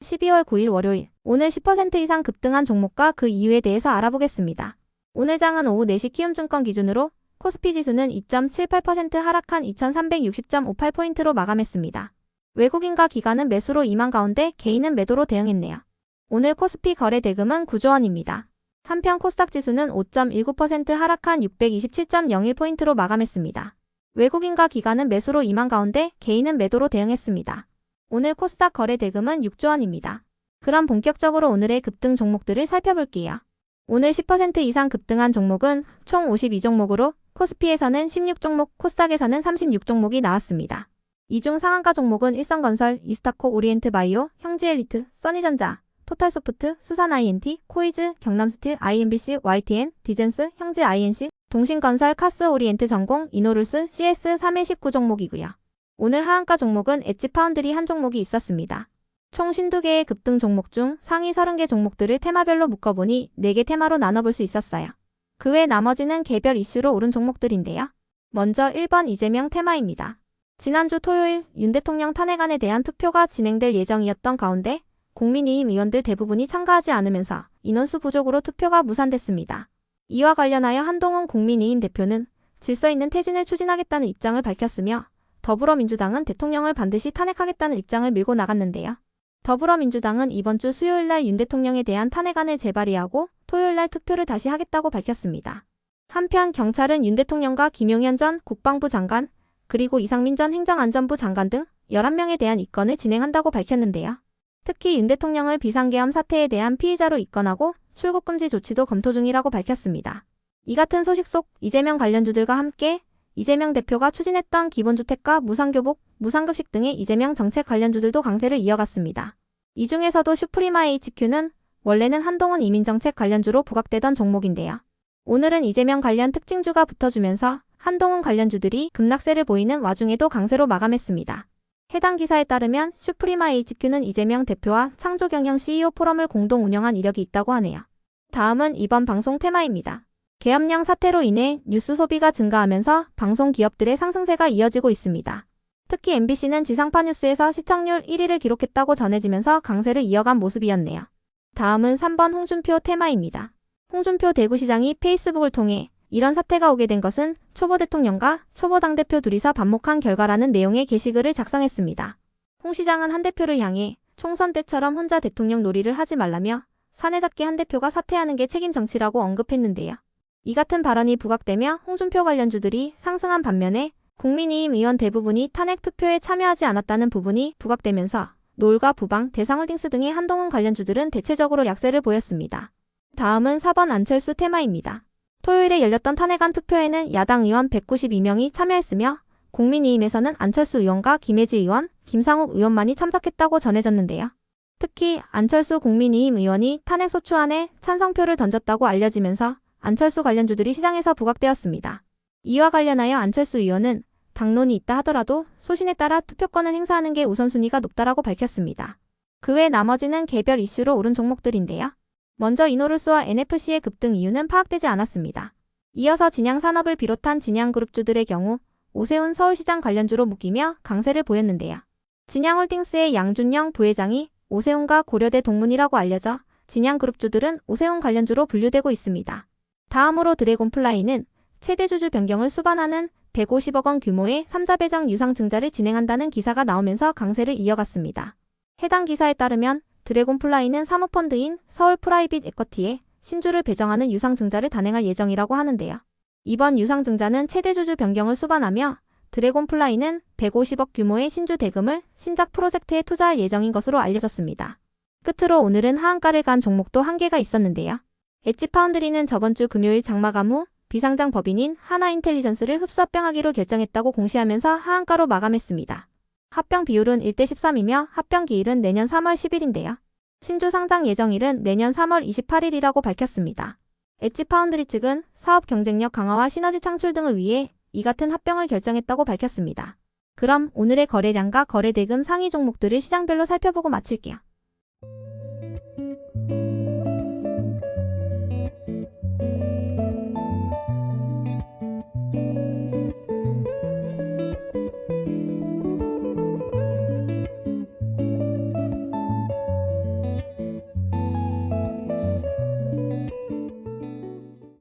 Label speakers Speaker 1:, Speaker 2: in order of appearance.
Speaker 1: 12월 9일 월요일, 오늘 10% 이상 급등한 종목과 그 이유에 대해서 알아보겠습니다. 오늘 장은 오후 4시 키움증권 기준으로 코스피 지수는 2.78% 하락한 2360.58포인트로 마감했습니다. 외국인과 기관은 매수로 임한 가운데 개인은 매도로 대응했네요. 오늘 코스피 거래 대금은 9조 원입니다. 한편 코스닥 지수는 5.19% 하락한 627.01포인트로 마감했습니다. 외국인과 기관은 매수로 임한 가운데 개인은 매도로 대응했습니다. 오늘 코스닥 거래 대금은 6조 원입니다. 그럼 본격적으로 오늘의 급등 종목들을 살펴볼게요. 오늘 10% 이상 급등한 종목은 총 52종목으로 코스피에서는 16종목, 코스닥에서는 36종목이 나왔습니다. 이 중 상한가 종목은 일성건설, 이스타코, 오리엔트바이오, 형지엘리트, 써니전자, 토탈소프트, 수산INT, 코이즈, 경남스틸, INBC, YTN, 디젠스, 형지INC, 동신건설, 카스오리엔트전공, 이노룰스, CS 3일 19종목이고요. 오늘 하한가 종목은 엣지파운드리 한 종목이 있었습니다. 총 52개의 급등 종목 중 상위 30개 종목들을 테마별로 묶어보니 4개 테마로 나눠볼 수 있었어요. 그 외 나머지는 개별 이슈로 오른 종목들인데요. 먼저 1번 이재명 테마입니다. 지난주 토요일 윤 대통령 탄핵안에 대한 투표가 진행될 예정이었던 가운데 국민의힘 의원들 대부분이 참가하지 않으면서 인원수 부족으로 투표가 무산됐습니다. 이와 관련하여 한동훈 국민의힘 대표는 질서 있는 퇴진을 추진하겠다는 입장을 밝혔으며 더불어민주당은 대통령을 반드시 탄핵하겠다는 입장을 밀고 나갔는데요. 더불어민주당은 이번 주 수요일날 윤 대통령에 대한 탄핵안을 재발의하고 토요일날 투표를 다시 하겠다고 밝혔습니다. 한편 경찰은 윤 대통령과 김용현 전 국방부 장관 그리고 이상민 전 행정안전부 장관 등 11명에 대한 입건을 진행한다고 밝혔는데요. 특히 윤 대통령을 비상계엄 사태에 대한 피의자로 입건하고 출국금지 조치도 검토 중이라고 밝혔습니다. 이 같은 소식 속 이재명 관련주들과 함께 이재명 대표가 추진했던 기본주택과 무상교복, 무상급식 등의 이재명 정책 관련주들도 강세를 이어갔습니다. 이 중에서도 슈프리마 HQ는 원래는 한동훈 이민정책 관련주로 부각되던 종목인데요. 오늘은 이재명 관련 특징주가 붙어주면서 한동훈 관련주들이 급락세를 보이는 와중에도 강세로 마감했습니다. 해당 기사에 따르면 슈프리마 HQ는 이재명 대표와 창조경영 CEO 포럼을 공동 운영한 이력이 있다고 하네요. 다음은 이번 방송 테마입니다. 계엄령 사태로 인해 뉴스 소비가 증가하면서 방송 기업들의 상승세가 이어지고 있습니다. 특히 MBC는 지상파 뉴스에서 시청률 1위를 기록했다고 전해지면서 강세를 이어간 모습이었네요. 다음은 3번 홍준표 테마입니다. 홍준표 대구시장이 페이스북을 통해 이런 사태가 오게 된 것은 초보 대통령과 초보 당대표 둘이서 반목한 결과라는 내용의 게시글을 작성했습니다. 홍 시장은 한 대표를 향해 총선 때처럼 혼자 대통령 놀이를 하지 말라며 사내답게 한 대표가 사퇴하는 게 책임 정치라고 언급했는데요. 이 같은 발언이 부각되며 홍준표 관련주들이 상승한 반면에 국민의힘 의원 대부분이 탄핵 투표에 참여하지 않았다는 부분이 부각되면서 노을과 부방, 대상홀딩스 등의 한동훈 관련주들은 대체적으로 약세를 보였습니다. 다음은 4번 안철수 테마입니다. 토요일에 열렸던 탄핵안 투표에는 야당 의원 192명이 참여했으며 국민의힘에서는 안철수 의원과 김혜지 의원, 김상욱 의원만이 참석했다고 전해졌는데요. 특히 안철수 국민의힘 의원이 탄핵소추안에 찬성표를 던졌다고 알려지면서 안철수 관련주들이 시장에서 부각되었습니다. 이와 관련하여 안철수 의원은 당론이 있다 하더라도 소신에 따라 투표권을 행사하는 게 우선순위가 높다라고 밝혔습니다. 그 외 나머지는 개별 이슈로 오른 종목들인데요. 먼저 이노룰스와 NFC의 급등 이유는 파악되지 않았습니다. 이어서 진양산업을 비롯한 진양그룹주들의 경우 오세훈 서울시장 관련주로 묶이며 강세를 보였는데요. 진양홀딩스의 양준영 부회장이 오세훈과 고려대 동문이라고 알려져 진양그룹주들은 오세훈 관련주로 분류되고 있습니다. 다음으로 드래곤플라이는 최대 주주 변경을 수반하는 150억 원 규모의 3자 배정 유상증자를 진행한다는 기사가 나오면서 강세를 이어갔습니다. 해당 기사에 따르면 드래곤플라이는 사모펀드인 서울 프라이빗 에쿼티에 신주를 배정하는 유상증자를 단행할 예정이라고 하는데요. 이번 유상증자는 최대 주주 변경을 수반하며 드래곤플라이는 150억 규모의 신주 대금을 신작 프로젝트에 투자할 예정인 것으로 알려졌습니다. 끝으로 오늘은 하한가를 간 종목도 한 개가 있었는데요. 엣지파운드리는 저번 주 금요일 장마감 후 비상장 법인인 하나인텔리전스를 흡수 합병하기로 결정했다고 공시하면서 하한가로 마감했습니다. 합병 비율은 1대13이며 합병 기일은 내년 3월 10일인데요. 신주 상장 예정일은 내년 3월 28일이라고 밝혔습니다. 엣지파운드리 측은 사업 경쟁력 강화와 시너지 창출 등을 위해 이 같은 합병을 결정했다고 밝혔습니다. 그럼 오늘의 거래량과 거래대금 상위 종목들을 시장별로 살펴보고 마칠게요.